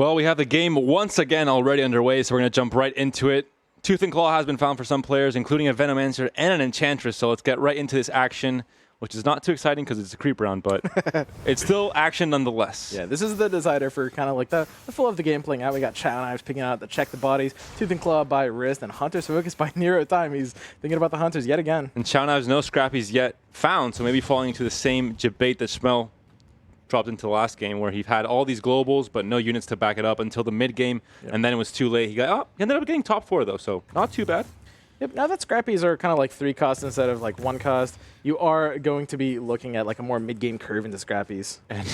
Well, we have the game once again already underway, so we're going to jump right into it. Tooth and Claw has been found for some players, including a Venomancer and an Enchantress, so let's get right into this action, which is not too exciting because it's a creep round, but it's still action nonetheless. Yeah, this is the decider for kind of like the flow of the game playing out. We got Chow Knives picking out the check the bodies, Tooth and Claw by Wrist, and Hunter's Focus by Nero Time. He's thinking about the Hunters yet again. And Chow Knives, no Scrappies yet found, so maybe falling into the same debate that Schmel dropped into the last game where he had all these globals but no units to back it up until the mid game, and then it was too late. He ended up getting top 4 though, so not too bad. Yep, now that Scrappies are kind of like 3 cost instead of like 1 cost, you are going to be looking at like a more mid-game curve into Scrappies. And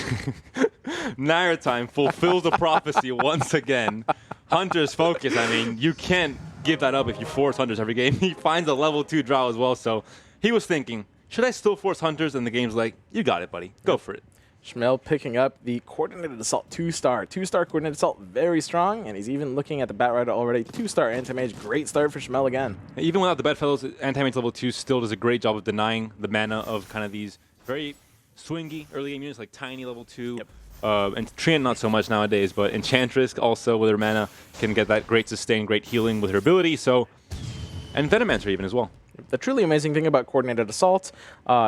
Naira Time fulfills the prophecy once again. Hunter's Focus, I mean, you can't give that up if you force Hunters every game. He finds a level 2 draw as well, so he was thinking, should I still force Hunters? And the game's like, you got it, buddy. Go for it. Schmel picking up the Coordinated Assault 2-star. 2-star Coordinated Assault, very strong, and he's even looking at the Batrider already. 2-star Anti-Mage, great start for Schmel again. Even without the Bedfellows, Anti-Mage level 2 still does a great job of denying the mana of kind of these very swingy early game units like Tiny level 2. Yep. And Treant not so much nowadays, but Enchantress also with her mana can get that great sustain, great healing with her ability. So, and Venomancer even as well. The truly amazing thing about Coordinated Assault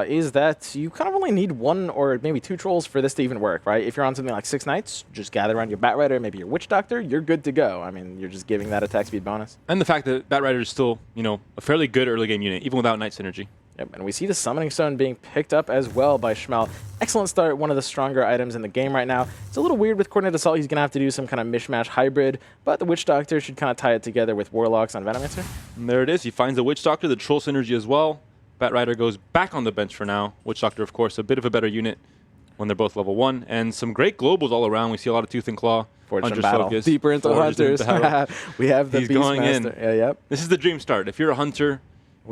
is that you kind of only need 1 or maybe 2 trolls for this to even work, right? If you're on something like 6 Knights, just gather around your Batrider, maybe your Witch Doctor, you're good to go. I mean, you're just giving that attack speed bonus. And the fact that Batrider is still, you know, a fairly good early game unit, even without Knight synergy. Yep, and we see the Summoning Stone being picked up as well by Schmel. Excellent start, one of the stronger items in the game right now. It's a little weird with Coordinated Assault. He's going to have to do some kind of mishmash hybrid, but the Witch Doctor should kind of tie it together with Warlocks on Venomancer. And there it is. He finds the Witch Doctor, the Troll synergy as well. Batrider goes back on the bench for now. Witch Doctor, of course, a bit of a better unit when they're both level 1. And some great globals all around. We see a lot of Tooth and Claw. Fortune Battle. Focus, Deeper into Hunters. We have the He's going in. Yeah, yep. This is the dream start. If you're a Hunter,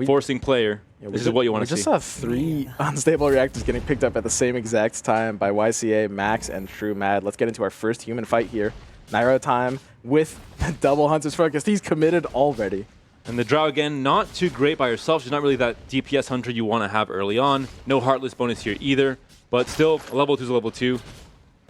forcing player, this is what you want to see. We just saw 3 unstable reactors getting picked up at the same exact time by YCA, Max, and True Mad. Let's get into our first human fight here. Nairo Time with double Hunter's Focus. He's committed already. And the Drow, again, not too great by herself. She's not really that DPS Hunter you want to have early on. No Heartless bonus here either. But still, a level 2 is a level 2.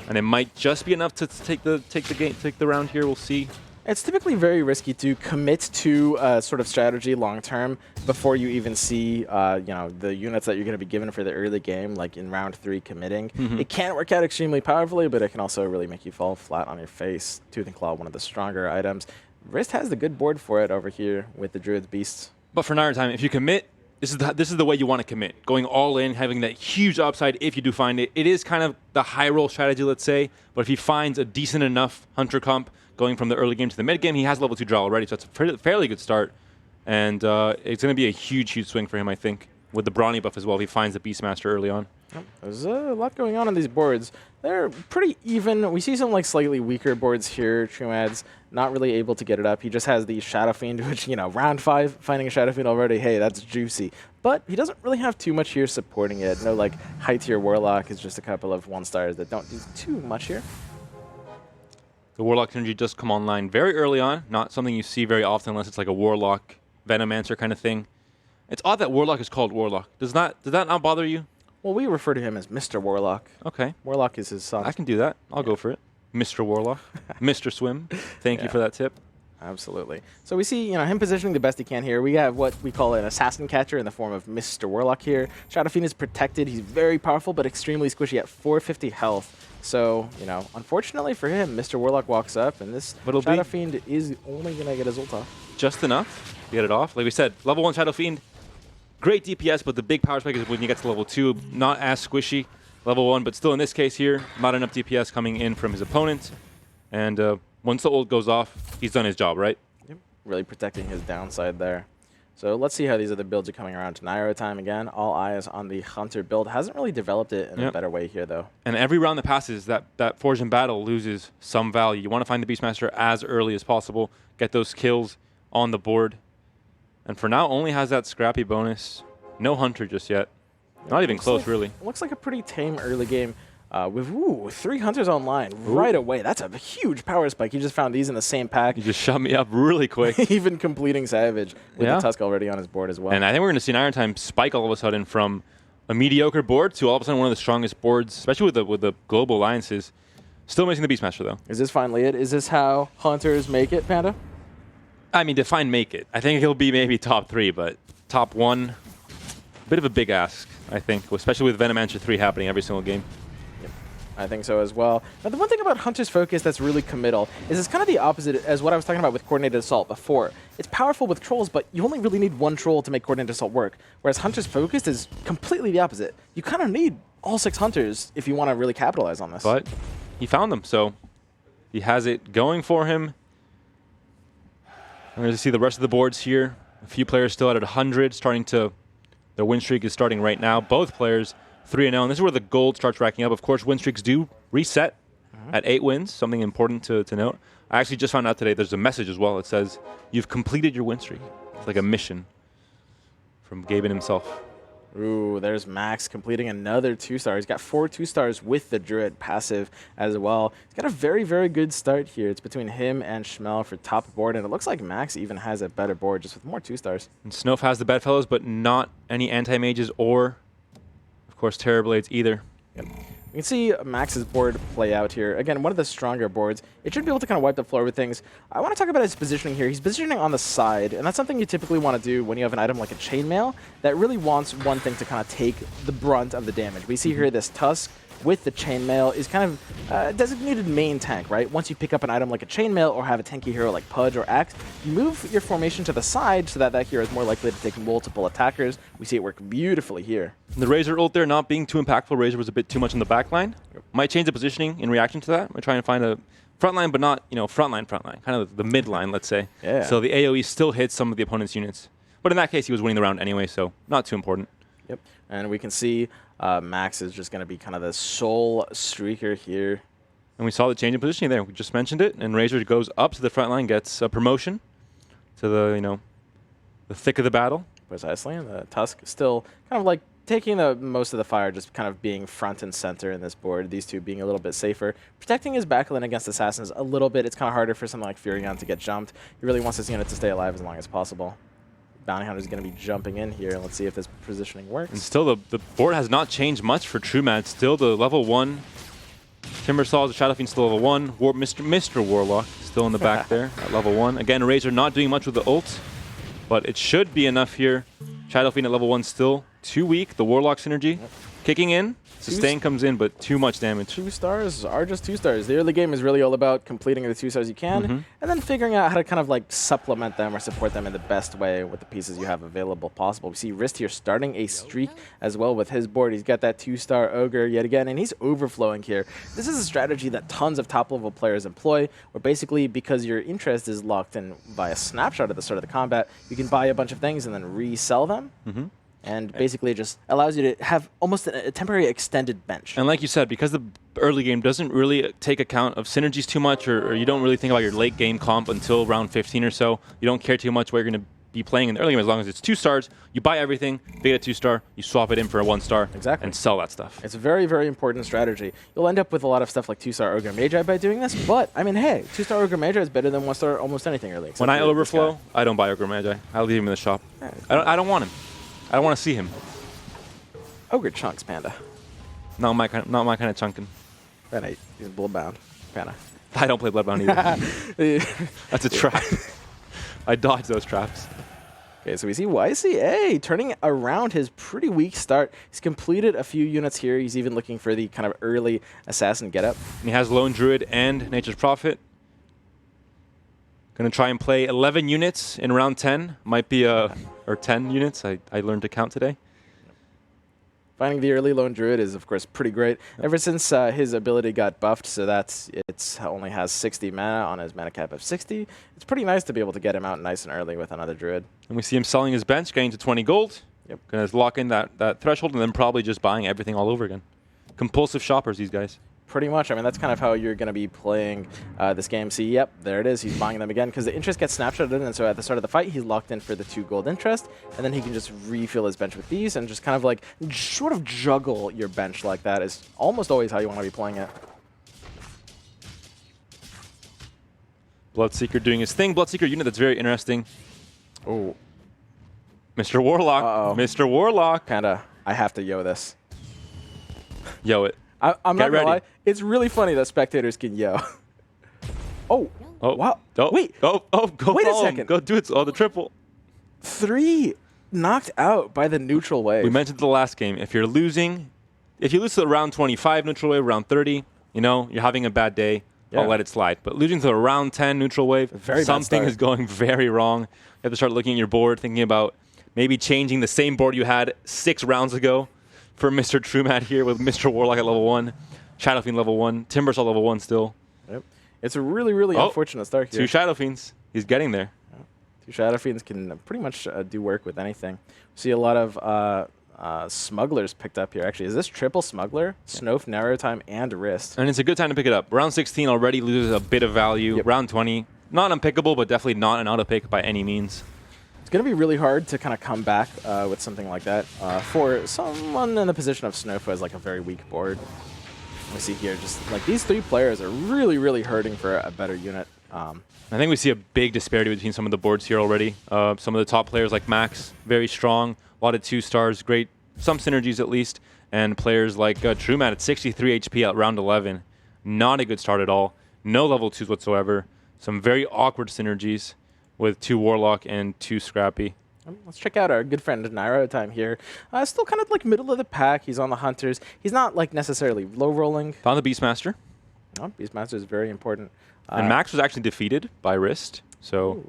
And it might just be enough to take the round here. We'll see. It's typically very risky to commit to a sort of strategy long term before you even see the units that you're going to be given for the early game, like in round 3 committing. It can work out extremely powerfully, but it can also really make you fall flat on your face. Tooth and Claw, one of the stronger items. Wrist has the good board for it over here with the Druid's Beasts. But for Naira Time, if you commit, this is the way you want to commit. Going all in, having that huge upside if you do find it. It is kind of the high roll strategy, let's say. But if he finds a decent enough Hunter comp going from the early game to the mid game, he has level 2 draw already, so it's a fairly good start. And it's going to be a huge, huge swing for him, I think, with the Brawny buff as well. If he finds the Beastmaster early on. There's a lot going on these boards. They're pretty even. We see some like slightly weaker boards here. Trumad's not really able to get it up. He just has the Shadow Fiend, which, round 5, finding a Shadow Fiend already, hey, that's juicy. But he doesn't really have too much here supporting it. No like high tier Warlock. It's just a couple of 1-stars that don't do too much here. The Warlock synergy does come online very early on. Not something you see very often unless it's like a Warlock Venomancer kind of thing. It's odd that Warlock is called Warlock. Does that not bother you? Well, we refer to him as Mr. Warlock. Okay. Warlock is his son. I can do that. I'll go for it. Mr. Warlock. Mr. Swim. Thank you for that tip. Absolutely. So we see, him positioning the best he can here. We have what we call an assassin catcher in the form of Mr. Warlock here. Shadow Fiend is protected. He's very powerful, but extremely squishy at 450 health. So, unfortunately for him, Mr. Warlock walks up, and this Shadow Fiend is only going to get his ult off. Just enough to get it off. Like we said, level 1 Shadow Fiend, great DPS, but the big power spike is when you get to level 2, not as squishy. Level 1, but still in this case here, not enough DPS coming in from his opponent. And once the ult goes off, he's done his job, right? Yep. Really protecting his downside there. So let's see how these other builds are coming around. Nairo Time again. All eyes on the Hunter build. Hasn't really developed it in a better way here, though. And every round that passes, that Forge in Battle loses some value. You want to find the Beastmaster as early as possible, get those kills on the board. And for now, only has that Scrappy bonus. No Hunter just yet. Not even close, really. Looks like a pretty tame early game. With 3 Hunters online right away. That's a huge power spike. He just found these in the same pack. You just shut me up really quick. Even completing Savage with the Tusk already on his board as well. And I think we're going to see Naira Time spike all of a sudden from a mediocre board to all of a sudden one of the strongest boards, especially with the global alliances. Still missing the Beastmaster, though. Is this finally it? Is this how Hunters make it, Panda? I mean, define make it. I think he'll be maybe top 3, but top 1, bit of a big ask, I think, especially with Venom Answer 3 happening every single game. I think so as well. Now, the one thing about Hunter's Focus that's really committal is it's kind of the opposite as what I was talking about with Coordinated Assault before. It's powerful with trolls, but you only really need one troll to make Coordinated Assault work, whereas Hunter's Focus is completely the opposite. You kind of need all 6 Hunters if you want to really capitalize on this. But he found them, so he has it going for him. I'm going to see the rest of the boards here. A few players still at 100, their win streak is starting right now. Both players 3-0, and this is where the gold starts racking up. Of course, win streaks do reset at 8 wins, something important to note. I actually just found out today there's a message as well. It says, you've completed your win streak. It's like a mission from Gaben himself. Ooh, there's Max completing another 2-star. He's got 4 2-stars with the Druid passive as well. He's got a very, very good start here. It's between him and Schmel for top board, and it looks like Max even has a better board just with more 2-stars. And Snowf has the bedfellows, but not any anti-mages or, of course, Terrorblades either. Yep. You can see Max's board play out here. Again, one of the stronger boards. It should be able to kind of wipe the floor with things. I want to talk about his positioning here. He's positioning on the side, and that's something you typically want to do when you have an item like a chainmail that really wants one thing to kind of take the brunt of the damage. We see here this Tusk with the chainmail is kind of a designated main tank, right? Once you pick up an item like a chainmail or have a tanky hero like Pudge or Axe, you move your formation to the side so that that hero is more likely to take multiple attackers. We see it work beautifully here. The Razor ult there not being too impactful. Razor was a bit too much in the back line. Might change the positioning in reaction to that. We're trying to find a front line, but not, front line, kind of the mid line, let's say. Yeah. So the AoE still hits some of the opponent's units. But in that case, he was winning the round anyway, so not too important. Yep. And we can see Max is just going to be kind of the sole streaker here. And we saw the change in positioning there. We just mentioned it. And Razor goes up to the front line, gets a promotion to the, the thick of the battle. Precisely. And the Tusk still kind of like taking most of the fire, just kind of being front and center in this board. These two being a little bit safer. Protecting his backline against assassins a little bit. It's kind of harder for something like Furion to get jumped. He really wants his unit to stay alive as long as possible. Bounty Hunter is going to be jumping in here. Let's see if this positioning works. And still, the board has not changed much for TrueMad. Still the level 1 Timbersaw, the Shadow Fiend still level 1. Mr. Warlock still in the back there at level 1. Again, Razor not doing much with the ult, but it should be enough here. Shadow Fiend at level 1 still too weak. The Warlock synergy kicking in. Sustain comes in, but too much damage. 2 stars are just 2 stars. The early game is really all about completing the 2 stars you can, and then figuring out how to kind of like supplement them or support them in the best way with the pieces you have available possible. We see Rist here starting a streak as well with his board. He's got that 2-star Ogre yet again, and he's overflowing here. This is a strategy that tons of top-level players employ, where basically because your interest is locked in by a snapshot at the start of the combat, you can buy a bunch of things and then resell them. And basically it just allows you to have almost a temporary extended bench. And like you said, because the early game doesn't really take account of synergies too much, or you don't really think about your late game comp until round 15 or so, you don't care too much what you're going to be playing in the early game. As long as it's 2 stars, you buy everything, they get a 2-star, you swap it in for a 1-star, and sell that stuff. It's a very, very important strategy. You'll end up with a lot of stuff like 2-star Ogre Magi by doing this, but, I mean, hey, 2-star Ogre Magi is better than 1-star almost anything early. When I overflow, I don't buy Ogre Magi. I leave him in the shop. I don't want him. I don't want to see him. Ogre chunks, Panda. Not my kind of chunking. Panda, he's bloodbound. Panda. I don't play Bloodbound either. That's a trap. I dodge those traps. Okay, so we see YCA turning around his pretty weak start. He's completed a few units here. He's even looking for the kind of early assassin getup. And he has Lone Druid and Nature's Prophet. Going to try and play 11 units in round 10. Might be or 10 units. I learned to count today. Finding the early Lone Druid is, of course, pretty great. Ever since his ability got buffed, so it only has 60 mana on his mana cap of 60, it's pretty nice to be able to get him out nice and early with another Druid. And we see him selling his bench, getting to 20 gold. Yep. Going to lock in that threshold, and then probably just buying everything all over again. Compulsive shoppers, these guys. Pretty much. I mean, that's kind of how you're going to be playing this game. See, yep, there it is. He's buying them again because the interest gets snapshotted in, and so at the start of the fight, he's locked in for the 2 gold interest, and then he can just refill his bench with these and just kind of like sort of juggle your bench like that is almost always how you want to be playing it. Bloodseeker doing his thing. Bloodseeker unit that's very interesting. Oh. Mr. Warlock. Uh-oh. Mr. Warlock. Panda, I have to yo this. Yo it. I'm not Get gonna ready. lie. It's really funny that spectators can yell. Oh, wow. Oh, Wait. go Wait a follow him. second. Go do it. Oh, the triple. 3 knocked out by the neutral wave. We mentioned the last game. If you're losing, if you lose to the round 25 neutral wave, round 30, you know, you're having a bad day. Yeah. I'll let it slide. But losing to the round 10 neutral wave, Very bad something start. is going very wrong. You have to start looking at your board, thinking about maybe changing the same board you had 6 rounds ago for Mr. TrueMat here with Mr. Warlock at level 1, Shadow Fiend level 1, Timbersaw level 1 still. Yep. It's a really, really unfortunate start here. 2 Shadow Fiends. He's getting there. 2 Shadow Fiends can pretty much do work with anything. See a lot of smugglers picked up here. Actually, is this triple smuggler? Snow, narrow time, and wrist. And it's a good time to pick it up. Round 16 already loses a bit of value. Yep. Round 20, not unpickable, but definitely not an auto-pick by any means. It's going to be really hard to kind of come back with something like that for someone in the position of Snow who has like a very weak board. We see here just like these 3 players are really, really hurting for a better unit. I think we see a big disparity between some of the boards here already. Some of the top players like Max, very strong, a lot of 2 stars, great, some synergies at least. And players like TrueMat at 63 HP at round 11, not a good start at all. No level 2s whatsoever. Some very awkward synergies with 2 Warlock and 2 Scrappy. Let's check out our good friend Nairo time here. Still kind of like middle of the pack. He's on the Hunters. He's not like necessarily low rolling. Found the Beastmaster. Oh, Beastmaster is very important. And Max was actually defeated by Wrist. So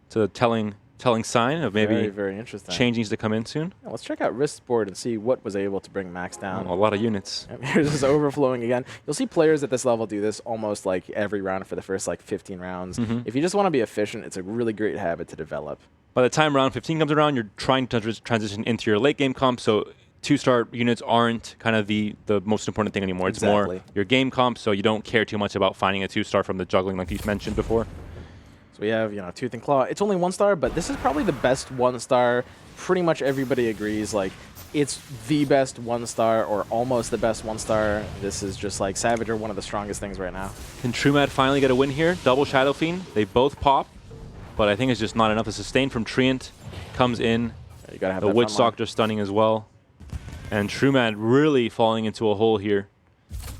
it's a telling sign of maybe very, very interesting. changings to come in soon. Yeah, let's check out Wrist's board and see what was able to bring Max down. A lot of units. Here's this overflowing again. You'll see players at this level do this almost like every round for the first like 15 rounds. If you just want to be efficient, it's a really great habit to develop. By the time round 15 comes around, you're trying to transition into your late game comp, so 2-star units aren't kind of the most important thing anymore. It's Exactly. more your game comp, so you don't care too much about finding a 2-star from the juggling like you mentioned before. So we have, Tooth and Claw. It's only 1 star, but this is probably the best 1 star. Pretty much everybody agrees, like, it's the best 1 star or almost the best 1 star. This is just like Savager, one of the strongest things right now. Can TrueMat finally get a win here? Double Shadow Fiend. They both pop, but I think it's just not enough. The sustain from Treant comes in. You gotta have The that Witch fun line. Doctor stunning as well. And TrueMat really falling into a hole here.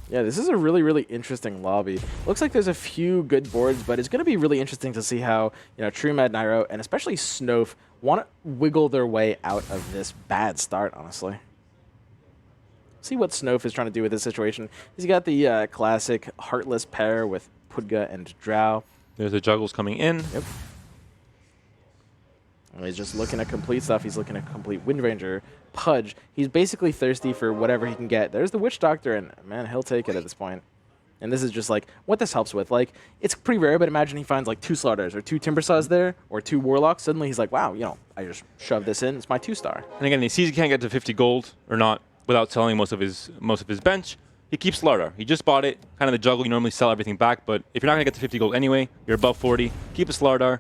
Yeah, this is a really, really interesting lobby. Looks like there's a few good boards, but it's going to be really interesting to see how, TrueMat, Nairo, and especially Snowf want to wiggle their way out of this bad start, honestly. See what Snowf is trying to do with this situation. He's got the classic Heartless pair with Pudga and Drow. There's the juggles coming in. Yep. And he's just looking at complete stuff. He's looking at complete Wind Ranger, Pudge. He's basically thirsty for whatever he can get. There's the Witch Doctor, and man, he'll take it at this point. And this is just like what this helps with. Like, it's pretty rare, but imagine he finds like 2 Slaughters or 2 Timbersaws there or 2 Warlocks. Suddenly he's like, wow, I just shoved this in. It's my 2-star. And again, he sees he can't get to 50 gold or not without selling most of his bench. He keeps Slardar. He just bought it. Kind of the juggle. You normally sell everything back, but if you're not going to get to 50 gold anyway, you're above 40. Keep a Slardar.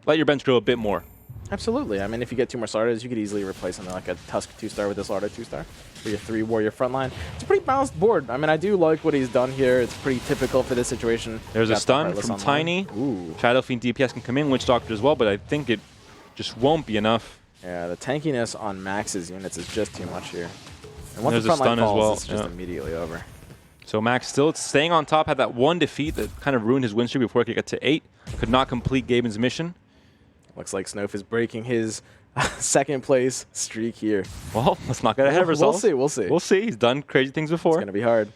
Let your bench grow a bit more. Absolutely. I mean, if you get 2 more Slaughters, you could easily replace something like a Tusk 2-star with a Slardar 2-star for your 3 Warrior frontline. It's a pretty balanced board. I mean, I do like what he's done here. It's pretty typical for this situation. There's a Got the stun Heartless from online. Tiny. Ooh. Shadow Fiend DPS can come in. Witch Doctor as well, but I think it just won't be enough. Yeah, the tankiness on Max's units is just too much here. And once There's the a front stun line as falls, well, it's just yeah. immediately over. So Max still staying on top, had that 1 defeat that kind of ruined his win streak before he could get to 8. Could not complete Gaben's mission. Looks like Snowf is breaking his second place streak here. Well, let's not get ahead of ourselves. We'll see. We'll see. He's done crazy things It's before. going to be hard.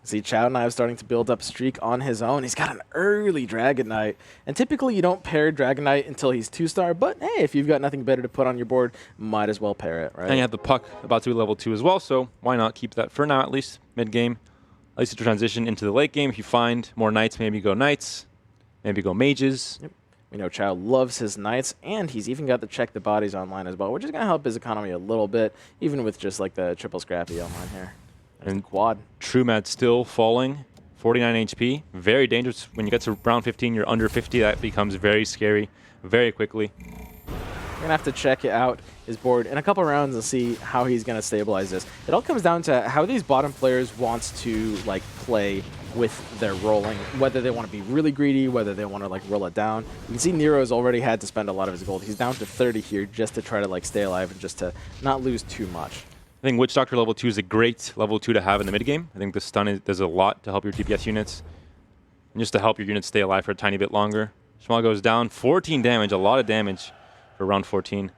See, Chow Knife starting to build up a streak on his own. He's got an early Dragon Knight. And typically you don't pair Dragon Knight until he's 2-star, but hey, if you've got nothing better to put on your board, might as well pair it, right? And you have the Puck about to be level 2 as well, so why not keep that for now at least, mid-game. At least to transition into the late game. If you find more Knights, maybe go Knights, maybe go Mages. Yep. We know Chow loves his Knights, and he's even got the Check the Bodies online as well, which is going to help his economy a little bit, even with just like the triple Scrappy online here. And Quad. TrueMat still falling, 49 HP. Very dangerous. When you get to round 15, you're under 50. That becomes very scary very quickly. We're going to have to check out his board in a couple rounds and see how he's going to stabilize this. It all comes down to how these bottom players want to like play with their rolling, whether they want to be really greedy, whether they want to like roll it down. You can see Nero's already had to spend a lot of his gold. He's down to 30 here just to try to like stay alive and just to not lose too much. I think Witch Doctor level 2 is a great level 2 to have in the mid game. I think the stun does a lot to help your DPS units. And just to help your units stay alive for a tiny bit longer. Shmal goes down, 14 damage, a lot of damage for round 14.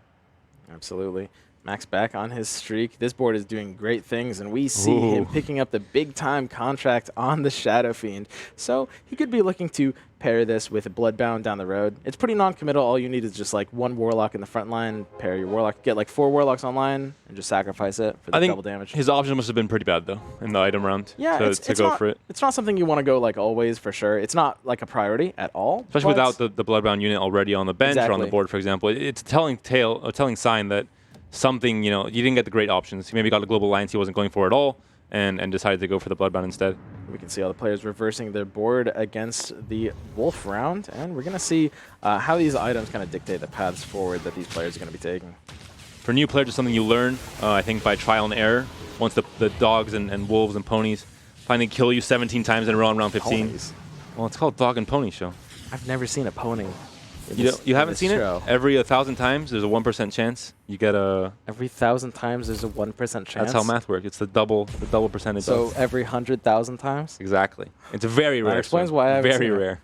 Absolutely. Max back on his streak. This board is doing great things, and we see him picking up the big-time contract on the Shadow Fiend. So he could be looking to pair this with a Bloodbound down the road. It's pretty non-committal. All you need is just like one Warlock in the front line, pair your Warlock, get like 4 Warlocks online, and just sacrifice it for the double damage. His option must have been pretty bad, though, in the item round to go for it. It's not something you want to go like always, for sure. It's not like a priority at all. Especially without the Bloodbound unit already on the bench or on the board, for example. It's a telling sign that something, you didn't get the great options. He maybe got a Global Alliance he wasn't going for at all and decided to go for the Bloodbound instead. We can see all the players reversing their board against the Wolf round, and we're going to see how these items kind of dictate the paths forward that these players are going to be taking. For new players, it's something you learn, I think, by trial and error. Once the dogs and wolves and ponies finally kill you 17 times in a row in round 15. Ponies. Well, it's called Dog and Pony Show. I've never seen a pony. You haven't seen it? Every 1,000 times, there's a 1% chance you get a... Every 1,000 times, there's a 1% chance? That's how math works. It's the double percentage. So every 100,000 times? Exactly. It's very rare. That explains why I haven't seen it. Very rare.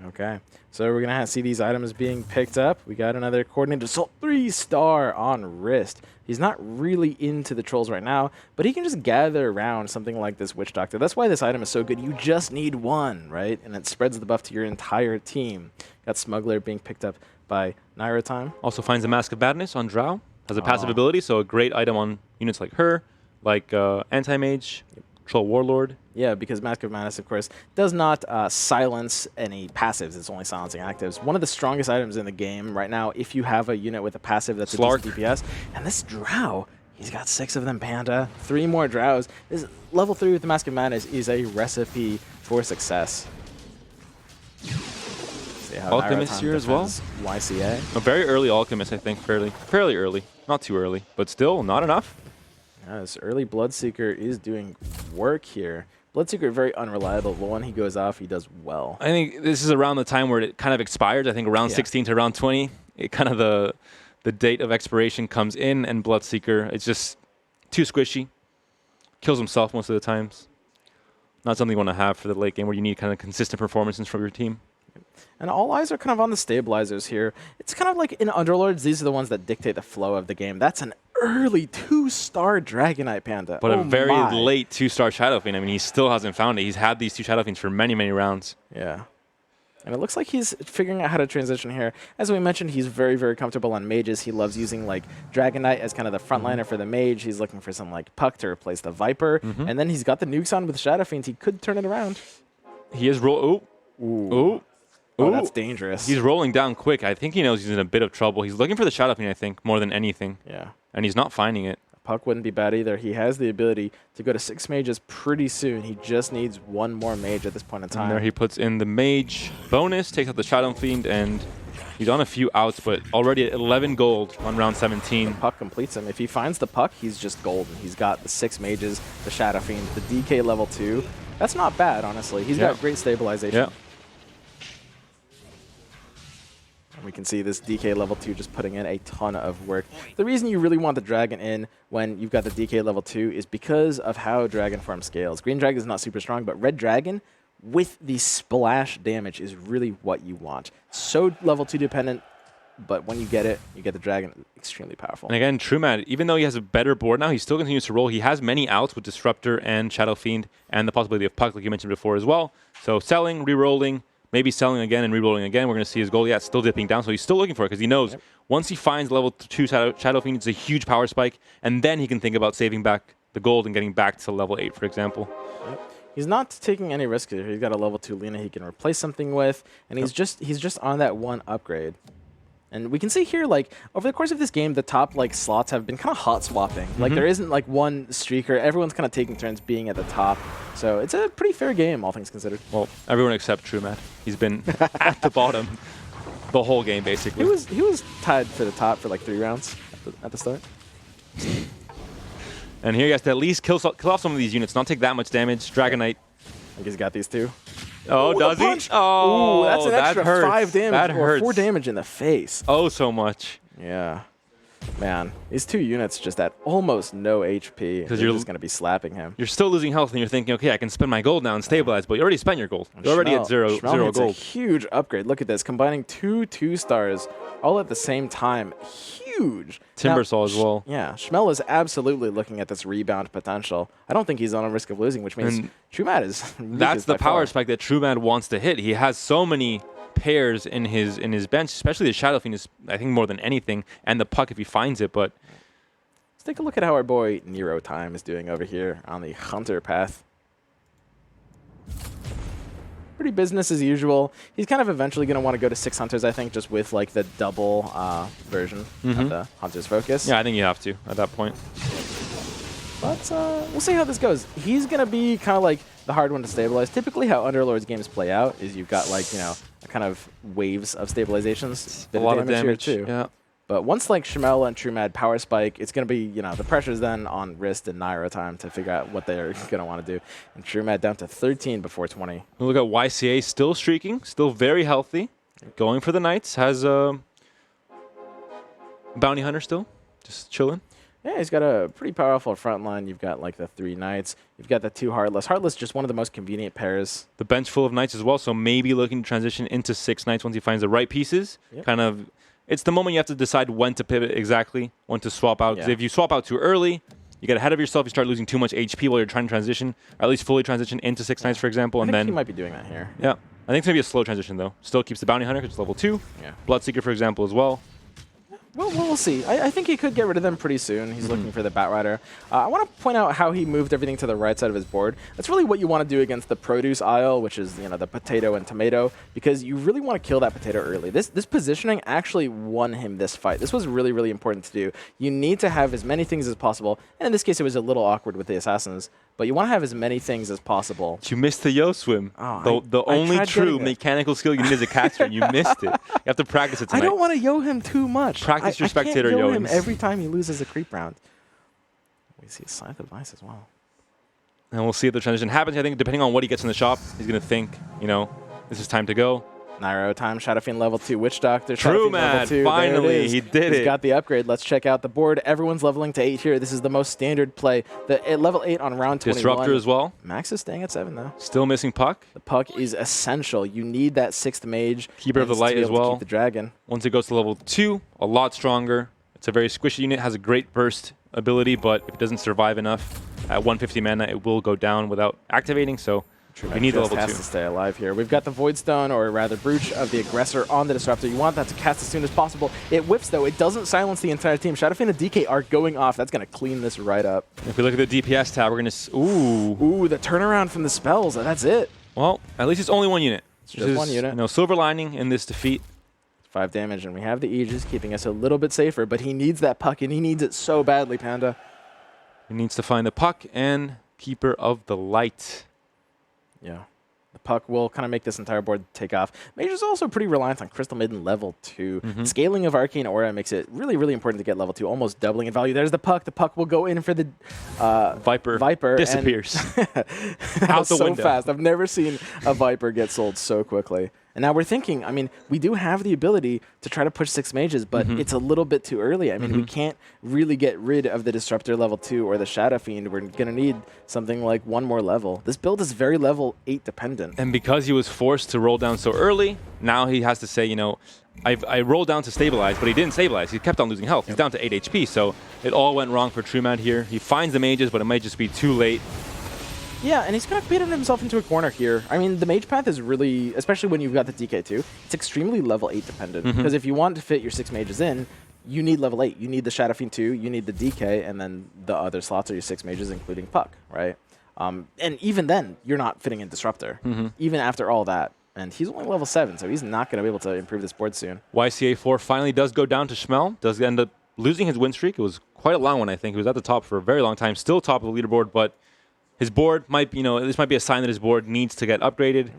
Okay. So we're going to see these items being picked up. We got another Coordinated Assault 3-star on wrist. He's not really into the trolls right now, but he can just gather around something like this Witch Doctor. That's why this item is so good. You just need one, right? And it spreads the buff to your entire team. Got Smuggler being picked up by Naira Time. Also finds a Mask of Badness on Drow. Has a passive ability, so a great item on units like her, like Anti-Mage, Troll Warlord. Yeah, because Mask of Madness, of course, does not silence any passives. It's only silencing actives. One of the strongest items in the game right now, if you have a unit with a passive that's a decent DPS. And this Drow, he's got 6 of them, Panda. 3 more Drows. This level 3 with the Mask of Madness is a recipe for success. Alchemist here as well. YCA. A very early Alchemist, I think. Fairly early. Not too early, but still not enough. Yeah, this early Bloodseeker is doing work here. Bloodseeker very unreliable, but when he goes off, he does well. I think this is around the time where it kind of expires. I think around 16 to around 20. It kind of the date of expiration comes in, and Bloodseeker, it's just too squishy. Kills himself most of the times. Not something you want to have for the late game where you need kind of consistent performances from your team. And all eyes are kind of on the stabilizers here. It's kind of like in Underlords, these are the ones that dictate the flow of the game. That's an early 2-star Dragonite, Panda. But a very late 2-star Shadow Fiend. I mean, he still hasn't found it. He's had these 2 Shadow Fiends for many, many rounds. Yeah. And it looks like he's figuring out how to transition here. As we mentioned, he's very, very comfortable on mages. He loves using like Dragonite as kind of the frontliner for the mage. He's looking for some like Puck to replace the Viper. And then he's got the nukes on with Shadow Fiends. He could turn it around. He is Oh, that's dangerous. He's rolling down quick. I think he knows he's in a bit of trouble. He's looking for the Shadow Fiend, I think, more than anything. Yeah. And he's not finding it. Puck wouldn't be bad either. He has the ability to go to 6 mages pretty soon. He just needs 1 more mage at this point in time. And there he puts in the mage bonus, takes out the Shadow Fiend, and he's on a few outs, but already at 11 gold on round 17. The Puck completes him. If he finds the Puck, he's just golden. He's got the 6 mages, the Shadow Fiend, the DK level 2. That's not bad, honestly. He's got great stabilization. Yeah. And we can see this DK level 2 just putting in a ton of work. The reason you really want the Dragon in when you've got the DK level 2 is because of how Dragon Farm scales. Green Dragon is not super strong, but Red Dragon with the splash damage is really what you want. So level 2 dependent, but when you get the Dragon, extremely powerful. And again, TrueMad, even though he has a better board now, he still continues to roll. He has many outs with Disruptor and Shadow Fiend and the possibility of Puck, like you mentioned before as well. So selling, re-rolling, maybe selling again and re-rolling again. We're going to see his Goliath still dipping down, so he's still looking for it because he knows once he finds level 2 Shadow Fiend, it's a huge power spike, and then he can think about saving back the gold and getting back to level 8, for example. He's not taking any risk here. He's got a level 2 Lina he can replace something with, and he's just on that 1 upgrade. And we can see here, like, over the course of this game, the top, like, slots have been kind of hot swapping. Like, there isn't, like, one streaker. Everyone's kind of taking turns being at the top. So it's a pretty fair game, all things considered. Well, everyone except TrueMad. He's been at the bottom the whole game, basically. He was tied for the top for, like, 3 rounds at the start. And here he has to at least kill off some of these units, not take that much damage. Dragonite. I think he's got these 2. Oh, does he? Oh, that's an extra 5 damage that or hurts. 4 damage in the face. Oh, so much. Yeah. Man, these two units just at almost no HP. Because you're just going to be slapping him. You're still losing health, and you're thinking, okay, I can spend my gold now and stabilize, but you already spent your gold. You're already at zero gold. A huge upgrade. Look at this, combining two 2-stars all at the same time. Huge. Timbersaw as well. Yeah, Schmel is absolutely looking at this rebound potential. I don't think he's on a risk of losing, which means TrueMad is. That's the power spike that TrueMad wants to hit. He has so many pairs in his bench, especially the Shadow Fiend is, I think, more than anything, and the puck if he finds it. But let's take a look at how our boy Nero Time is doing over here on the Hunter path. Pretty business as usual. He's kind of eventually going to want to go to 6 Hunters, I think, just with like the double version of the Hunter's Focus. Yeah, I think you have to at that point. But we'll see how this goes. He's going to be kind of like the hard one to stabilize. Typically how Underlords games play out is you've got like, you know, a kind of waves of stabilizations. A lot of damage here too. Yeah. But once like Schmel and TrueMad power spike, it's going to be, you know, the pressure's then on Wrist and Nairo Time to figure out what they're going to want to do. And TrueMad down to 13 before 20. Look at YCA still streaking, still very healthy, going for the Knights. Has a Bounty Hunter still, just chilling. Yeah, he's got a pretty powerful front line. You've got like the 3 Knights. You've got the 2 Heartless. Heartless just one of the most convenient pairs. The bench full of Knights as well, so maybe looking to transition into 6 Knights once he finds the right pieces. Yep. Kind of, it's the moment you have to decide when to pivot exactly, when to swap out. Because if you swap out too early, you get ahead of yourself, you start losing too much HP while you're trying to transition, or at least fully transition into 6 Knights, for example. I think he might be doing that here. Yeah. I think it's going to be a slow transition, though. Still keeps the Bounty Hunter because it's level 2. Yeah. Bloodseeker, for example, as well. Well, we'll see. I think he could get rid of them pretty soon. He's looking for the Batrider. I want to point out how he moved everything to the right side of his board. That's really what you want to do against the produce aisle, which is, you know, the potato and tomato, because you really want to kill that potato early. This positioning actually won him this fight. This was really, really important to do. You need to have as many things as possible, and in this case, it was a little awkward with the assassins, but you want to have as many things as possible. You missed the Yo swim. Oh, the only true mechanical skill you need as a caster, and you missed it. You have to practice it tonight. I don't want to yo him too much. Practice your spectator I can't yo yo him every time he loses a creep round. We see a Scythe of Ice as well. And we'll see if the transition happens. I think depending on what he gets in the shop, he's going to think, you know, this is time to go. Nairo Time, Shadow Fiend level 2, Witch Doctor, TrueMad, finally, he did it. He's got the upgrade. Let's check out the board. Everyone's leveling to 8 here. This is the most standard play. At level 8 on round 21. Disruptor as well. Max is staying at 7, though. Still missing Puck. The Puck is essential. You need that 6th mage. Keeper of the Light as well. Keep the dragon. Once it goes to level 2, a lot stronger. It's a very squishy unit, has a great burst ability, but if it doesn't survive enough at 150 mana, it will go down without activating, so we need the level 2. Has to stay alive here. We've got the Void Stone, or rather Brooch of the Aggressor on the Disruptor. You want that to cast as soon as possible. It whips, though. It doesn't silence the entire team. Shadow Fiend and DK are going off. That's going to clean this right up. If we look at the DPS tab, we're going to... Ooh, the turnaround from the spells. That's it. Well, at least it's only one unit. It's just one unit. No silver lining in this defeat. 5 damage, and we have the Aegis keeping us a little bit safer, but he needs that Puck, and he needs it so badly, Panda. He needs to find the Puck and Keeper of the Light. Yeah. The Puck will kind of make this entire board take off. Mage is also pretty reliant on Crystal Maiden level 2. Scaling of Arcane Aura makes it really, really important to get level 2, almost doubling in value. There's the Puck. The Puck will go in for the Viper. Disappears. That was so fast. I've never seen a Viper get sold so quickly. And now we're thinking, I mean, we do have the ability to try to push 6 mages, but it's a little bit too early. I mean, we can't really get rid of the Disruptor level 2 or the Shadow Fiend. We're going to need something like 1 more level. This build is very level 8 dependent. And because he was forced to roll down so early, now he has to say, you know, I rolled down to stabilize, but he didn't stabilize. He kept on losing health. He's down to 8 HP, so it all went wrong for TrueMad here. He finds the mages, but it might just be too late. Yeah, and he's kind of baited himself into a corner here. I mean, the mage path is really, especially when you've got the DK2, it's extremely level 8 dependent. Because if you want to fit your 6 mages in, you need level 8. You need the Shadow Fiend 2, you need the DK, and then the other slots are your 6 mages, including Puck, right? And even then, you're not fitting in Disruptor, even after all that. And he's only level 7, so he's not going to be able to improve this board soon. YCA4 finally does go down to Schmel, does end up losing his win streak. It was quite a long one, I think. He was at the top for a very long time, still top of the leaderboard, but his board might, you know, this might be a sign that his board needs to get upgraded.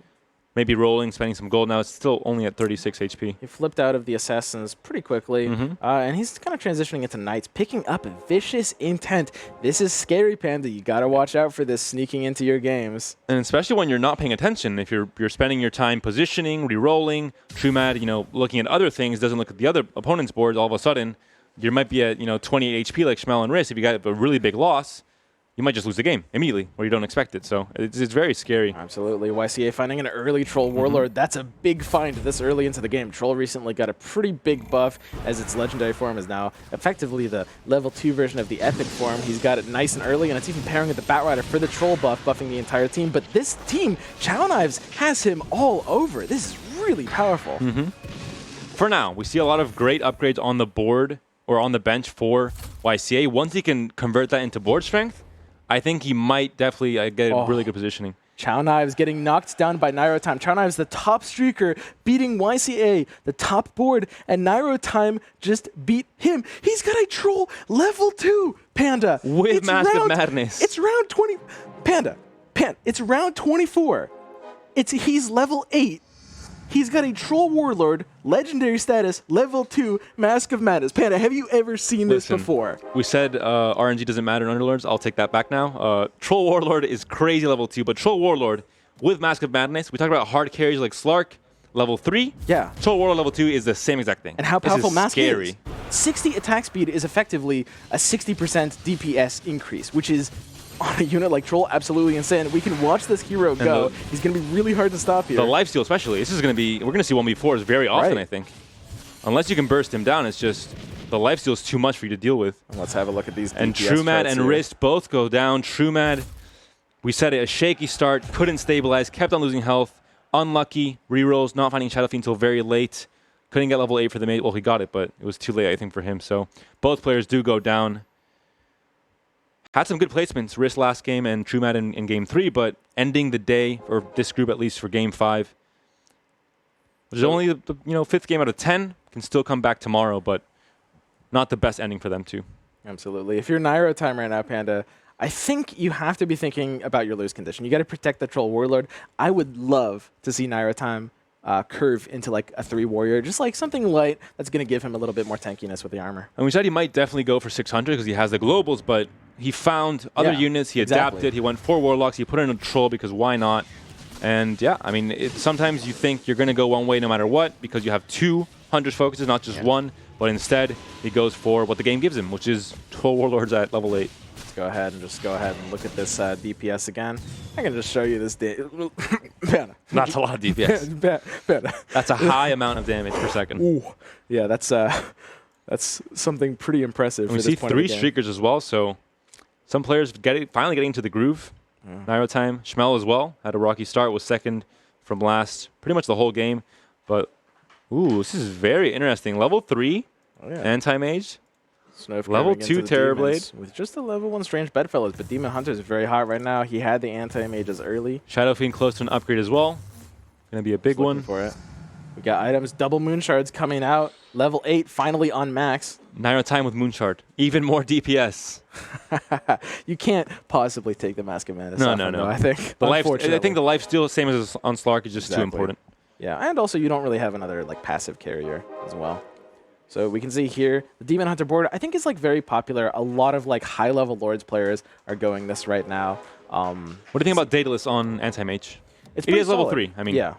Maybe rolling, spending some gold. Now it's still only at 36 HP. He flipped out of the Assassins pretty quickly, and he's kind of transitioning into Knights, picking up Vicious Intent. This is scary, Panda. You got to watch out for this sneaking into your games. And especially when you're not paying attention. If you're spending your time positioning, re-rolling, TrueMad, you know, looking at other things, doesn't look at the other opponent's boards, all of a sudden, you might be at 28 HP like Schmel and Riss. If you got a really big loss, you might just lose the game immediately, or you don't expect it. So it's very scary. Absolutely. YCA finding an early Troll Warlord. That's a big find this early into the game. Troll recently got a pretty big buff, as its legendary form is now effectively the level 2 version of the epic form. He's got it nice and early, and it's even pairing with the Batrider for the Troll buff, buffing the entire team. But this team, Chow Knives, has him all over. This is really powerful. For now, we see a lot of great upgrades on the board or on the bench for YCA. Once he can convert that into board strength, I think he might definitely get really good positioning. Chow Knives getting knocked down by Nairo Time. Chow Knives, the top streaker, beating YCA, the top board, and Nairo Time just beat him. He's got a Troll level 2, Panda. With Mask of Madness. It's round 20. Panda, it's round 24. He's level 8. He's got a Troll Warlord, legendary status, level 2, Mask of Madness. Panda, have you ever seen this before? We said RNG doesn't matter in Underlords. I'll take that back now. Troll Warlord is crazy level 2, but Troll Warlord with Mask of Madness, we talked about hard carries like Slark, level 3. Yeah. Troll Warlord level 2 is the same exact thing. And how powerful Mask scary. is. 60 attack speed is effectively a 60% DPS increase, which is on a unit like Troll, absolutely insane. We can watch this hero go. He's going to be really hard to stop here. The lifesteal especially. This is going to be, we're going to see 1v4s very often, I think. Unless you can burst him down, it's just, the lifesteal is too much for you to deal with. Let's have a look at these DPS And Trumad and here. Wrist both go down. Trumad, we said it, a shaky start, couldn't stabilize, kept on losing health. Unlucky, rerolls, not finding Shadow Fiend until very late. Couldn't get level 8 for the mate. Well, he got it, but it was too late, I think, for him. So both players do go down. Had some good placements, Riss last game and Trumad in game 3, but ending the day, or this group at least, for game 5. Which is only the 5th game out of 10. Can still come back tomorrow, but not the best ending for them too. Absolutely. If you're Nairo Time right now, Panda, I think you have to be thinking about your lose condition. You got to protect the Troll Warlord. I would love to see Nairo Time curve into like a 3 warrior, just like something light that's going to give him a little bit more tankiness with the armor. And we said he might definitely go for 600 because he has the globals, but he found other units, he adapted, he went 4 warlocks, he put in a troll because why not? And yeah, I mean, sometimes you think you're going to go one way no matter what because you have 2 hunters focuses, not just one, but instead he goes for what the game gives him, which is 12 warlords at level 8. Let's go ahead and look at this DPS again. I can just show you this. That's a lot of DPS. That's a high amount of damage per second. Ooh. Yeah, that's something pretty impressive. And we see 3 streakers as well, so some players finally getting to the groove. Nairo Time, Schmel as well, had a rocky start, was second from last pretty much the whole game. But, ooh, this is very interesting. Level 3, anti-mage. Level 2 Terrorblade. With just a level 1 Strange Bedfellows, but Demon Hunter is very hot right now. He had the anti-mages early. Shadow Fiend close to an upgrade as well. Going to be a big one. For it. We got items, double Moon Shards coming out. Level 8 finally on max. Nairo Time with Moon Shard. Even more DPS. You can't possibly take the Mask of Madness off him, though, I think. I think the life steal, same as on Slark, is just too important. Yeah, and also you don't really have another like passive carrier as well. So we can see here, the Demon Hunter board, I think is like very popular. A lot of like high-level Lords players are going this right now. What do you think about Daedalus on anti-mage? It is level 3. I mean, yeah.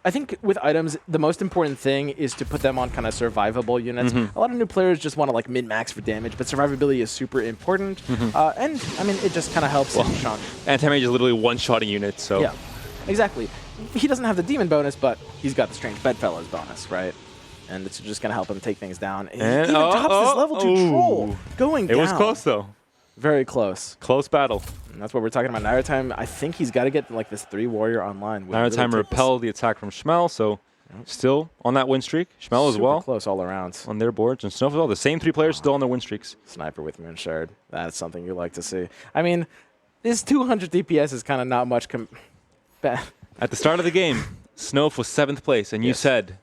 I think with items, the most important thing is to put them on kind of survivable units. A lot of new players just want to like min-max for damage, but survivability is super important. And I mean, it just kind of helps him chunk. Anti-mage is literally one-shotting units, so. Yeah, exactly. He doesn't have the demon bonus, but he's got the Strange Bedfellows bonus, right? And it's just going to help him take things down. And he even drops this level 2 troll going down. It was close, though. Very close. Close battle. And that's what we're talking about. Nairo Time, I think he's got to get like this 3 warrior online. Nairo Time repelled the attack from Schmel, so still on that win streak. Schmel as well. Close all around. On their boards. And Snow as well. The same 3 players still on their win streaks. Sniper with Moonshard. That's something you like to see. I mean, this 200 DPS is kind of not much. At the start of the game, Snowf was 7th place, and you said...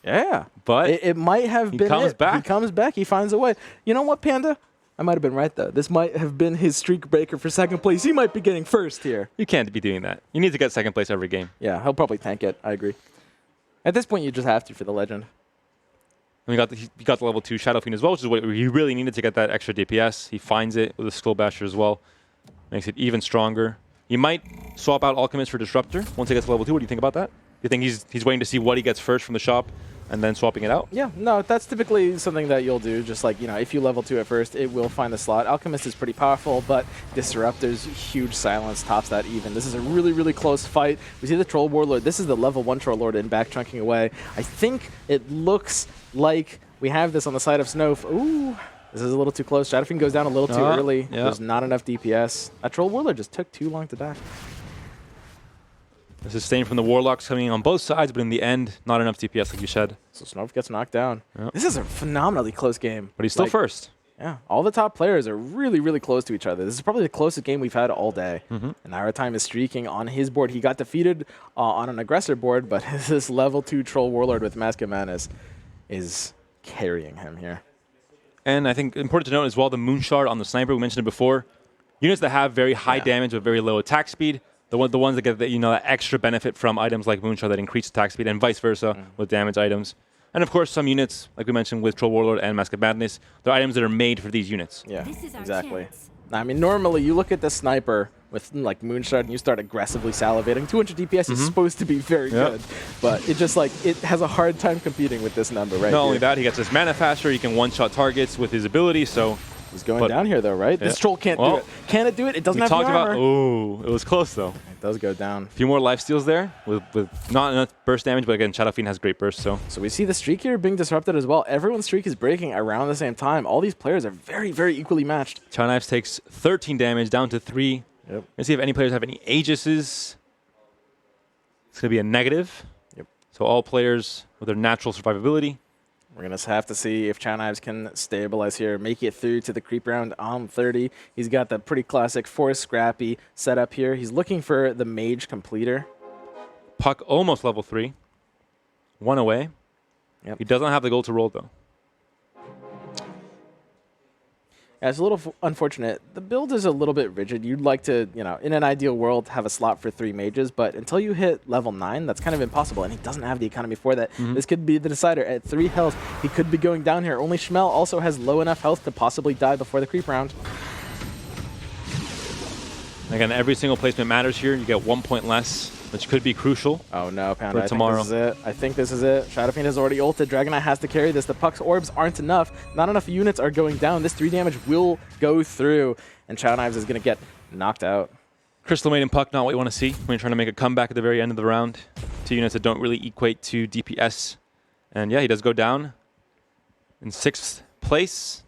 Yeah. But it might have been comes back. He comes back. He finds a way. You know what, Panda? I might have been right, though. This might have been his streak breaker for 2nd place. He might be getting 1st here. You can't be doing that. You need to get 2nd place every game. Yeah, he'll probably tank it. I agree. At this point, you just have to for the legend. And he got the level 2 Shadow Fiend as well, which is what he really needed to get that extra DPS. He finds it with a Skull Basher as well. Makes it even stronger. He might swap out Alchemist for Disruptor once he gets to level 2. What do you think about that? Do you think he's waiting to see what he gets first from the shop and then swapping it out? Yeah, no, that's typically something that you'll do. Just like, if you level 2 at first, it will find the slot. Alchemist is pretty powerful, but Disruptor's huge silence tops that even. This is a really, really close fight. We see the Troll Warlord. This is the level 1 Troll Lord in back chunking away. I think it looks like we have this on the side of Snowf. Ooh, this is a little too close. Shadowfiend goes down a little too early. Yeah. There's not enough DPS. That Troll Warlord just took too long to die. This is staying from the Warlocks coming on both sides, but in the end, not enough DPS, like you said. So Snowf gets knocked down. Yep. This is a phenomenally close game. But he's still first. Yeah, all the top players are really, really close to each other. This is probably the closest game we've had all day. And Time is streaking on his board. He got defeated on an aggressor board, but this level 2 Troll Warlord with Mask of Madness is carrying him here. And I think important to note as well, the Moonshard on the Sniper, we mentioned it before. Units that have very high damage but very low attack speed, the ones that get that extra benefit from items like Moonshard that increase attack speed, and vice versa with damage items. And of course, some units, like we mentioned with Troll Warlord and Mask of Madness, they're items that are made for these units. Yeah, exactly. I mean, normally you look at the Sniper with like Moonshard and you start aggressively salivating. 200 DPS is supposed to be very good, but it just it has a hard time competing with this number right Not here. only that, he gets his mana faster. He can one-shot targets with his ability, so... He's going down here, though, right? This Troll can't do it. Can it do it? It doesn't have the armor. It was close, though. It does go down. A few more lifesteals there with not enough burst damage, but again, Shadowfiend has great burst, so... So we see the streak here being disrupted as well. Everyone's streak is breaking around the same time. All these players are very, very equally matched. Knives takes 13 damage, down to 3. Yep. Let's see if any players have any Aegises. It's going to be a negative. Yep. So all players with their natural survivability. We're going to have to see if Knives can stabilize here, make it through to the creep round on 30. He's got the pretty classic Force Scrappy setup here. He's looking for the Mage Completer. Puck almost level 3. 1 away. Yep. He doesn't have the gold to roll, though. Yeah, it's a little unfortunate. The build is a little bit rigid. You'd like to, in an ideal world, have a slot for 3 mages, but until you hit level 9, that's kind of impossible, and he doesn't have the economy for that. This could be the decider. At 3 health, he could be going down here. Only Schmel also has low enough health to possibly die before the creep round. Again, every single placement matters here. You get 1 point less, which could be crucial. Oh no, Panda, for tomorrow. I think this is it. Shadowfiend has already ulted. Dragonite has to carry this. The Puck's orbs aren't enough. Not enough units are going down. This 3 damage will go through, and Knives is going to get knocked out. Crystal Maiden Puck, not what you want to see when you're trying to make a comeback at the very end of the round. 2 units that don't really equate to DPS. And yeah, he does go down in 6th place.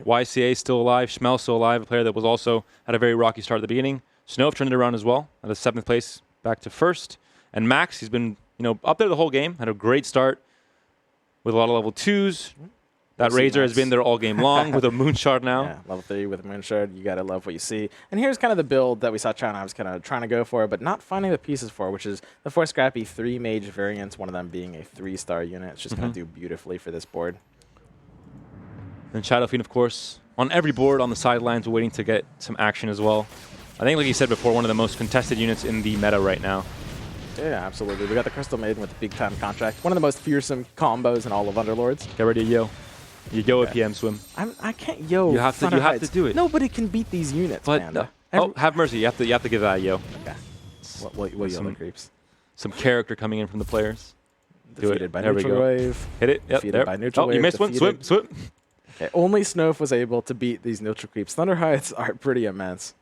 YCA still alive, Schmel still alive, a player that was also had a very rocky start at the beginning. Snowf turned it around as well, at a 7th place, back to 1st. And Max, he's been up there the whole game, had a great start with a lot of level 2s. That Razor has been there all game long with a Moonshard now. Yeah, level 3 with a Moonshard, you gotta love what you see. And here's kind of the build that we saw Knives kind of trying to go for, but not finding the pieces for, which is the 4 Scrappy 3 Mage variants, one of them being a 3-star unit. It's just gonna do beautifully for this board. And Shadowfiend, of course, on every board on the sidelines, waiting to get some action as well. I think, like you said before, one of the most contested units in the meta right now. Yeah, absolutely. We got the Crystal Maiden with the big-time contract. One of the most fearsome combos in all of Underlords. Get ready to yo. You yo a PM swim. I can't yo. You have to do it. Nobody can beat these units, Panda. Have mercy. You have to give that a yo. Okay. What yellow creeps? Some character coming in from the players. Defeated by There we Neutral go. Wave. Hit it. Yep, Defeated by Neutral Wave. You missed one. Swim. Okay, only Snowf was able to beat these neutral creeps. Thunderhides are pretty immense.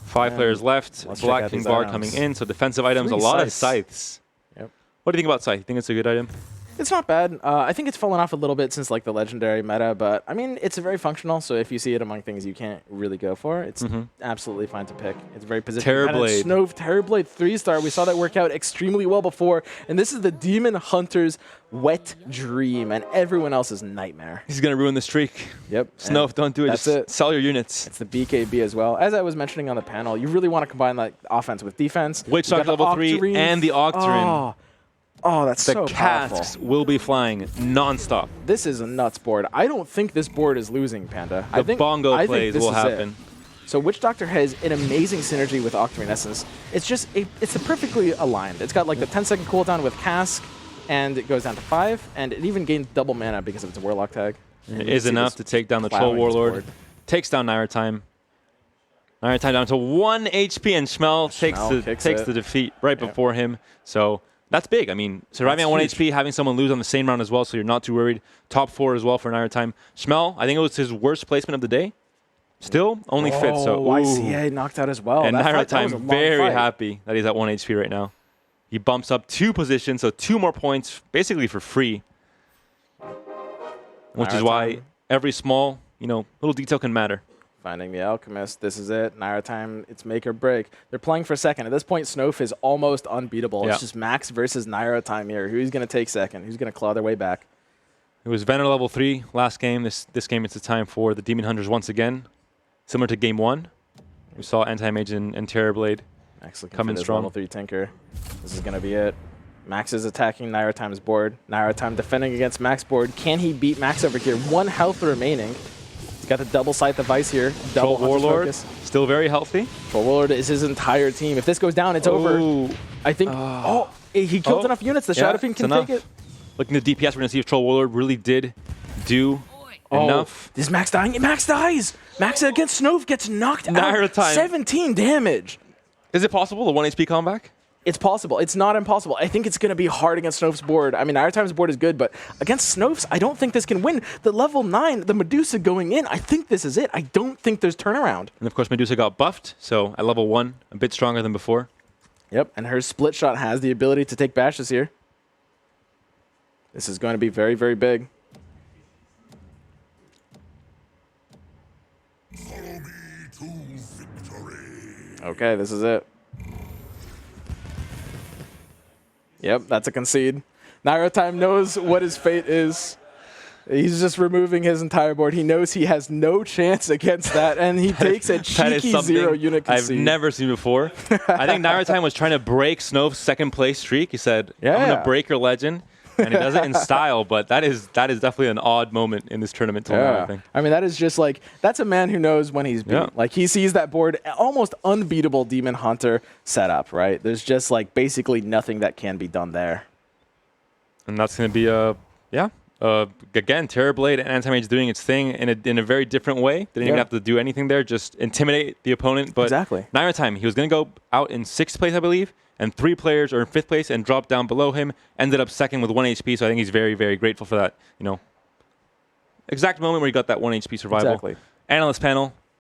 5 players left. Black King Bard coming in. So defensive items, a lot of scythes. Yep. What do you think about scythe? You think it's a good item? It's not bad. I think it's fallen off a little bit since like the legendary meta, but I mean, it's very functional. So if you see it among things you can't really go for, it's absolutely fine to pick. It's very positional. Terrorblade. Snowf, Terrorblade 3-star. We saw that work out extremely well before, and this is the Demon Hunter's wet dream, and everyone else's nightmare. He's gonna ruin the streak. Yep. Snowf, don't do it. Just sell your units. It's the BKB as well. As I was mentioning on the panel, you really want to combine like offense with defense. Witch Doctor level 3 and the Octarine. Oh, that's so powerful. The casks will be flying non-stop. This is a nuts board. I don't think this board is losing, Panda. The bongo plays will happen. So Witch Doctor has an amazing synergy with Octarine Essence. It's just, it's perfectly aligned. It's got like the 10-second cooldown with Cask, and it goes down to 5, and it even gains double mana because of its Warlock tag. It is enough to take down the Troll Warlord. Takes down Time. Time down to 1 HP, and Schmel takes the defeat right before him. So That's big. I mean, surviving That's at 1 huge. HP, having someone lose on the same round as well, so you're not too worried. Top 4 as well for Naira Time. Schmel, I think it was his worst placement of the day. Still, only fifth. So, YCA knocked out as well. And That Naira fight- that was a Time, long very fight. happy that he's at 1 HP right now. He bumps up 2 positions, so 2 more points, basically for free. Which Naira is why Time. every small, little detail can matter. Finding the Alchemist. This is it. Naira Time. It's make or break. They're playing for second. At this point, Snowf is almost unbeatable. Yeah. It's just Max versus Naira Time here. Who's going to take second? Who's going to claw their way back? It was Venom level 3 last game. This game, it's a time for the Demon Hunters once again. Similar to game 1. We saw Anti-Mage and Terrorblade Max looking come for in this strong. level 3 Tinker. This is going to be it. Max is attacking Naira Time's board. Naira Time defending against Max board. Can he beat Max over here? 1 health remaining. He's got the double sight device here. Double Troll Hunter's Warlord, focus. still very healthy. Troll Warlord is his entire team. If this goes down, it's over. Ooh. I think. He killed Oh. enough units. The Yeah, Shadow Fiend it's can enough. take it. Looking at DPS, we're going to see if Troll Warlord really did do enough. Is Max dying? Max dies. Max against Snowf gets knocked Naira out. Time. 17 damage. Is it possible, the 1 HP comeback? It's possible. It's not impossible. I think it's going to be hard against Snowf's board. I mean, Naira Time's board is good, but against Snowf's, I don't think this can win. The level 9, the Medusa going in, I think this is it. I don't think there's turnaround. And of course, Medusa got buffed, so at level 1, a bit stronger than before. Yep, and her split shot has the ability to take bashes here. This is going to be very, very big. Okay, this is it. Yep, that's a concede. Naira Time knows what his fate is. He's just removing his entire board. He knows he has no chance against that, and he takes a That is cheeky something 0-unit I've concede. never seen before. I think Naira Time was trying to break Snow's second place streak. He said, I'm going Yeah. to break your legend. And he does it in style, but that is definitely an odd moment in this tournament till now, I think. I mean, that is just like, that's a man who knows when he's beat. Yeah. Like, he sees that board, almost unbeatable Demon Hunter setup, right? There's just, like, basically nothing that can be done there. And that's going to be again, Terrorblade and Anti-Mage doing its thing in a very different way. They didn't even have to do anything there, just intimidate the opponent. But Exactly. Naira Time, he was going to go out in 6th place, I believe, and 3 players are in 5th place and dropped down below him. Ended up second with 1 HP, so I think he's very, very grateful for that, exact moment where he got that 1 HP survival. Exactly. Analyst panel,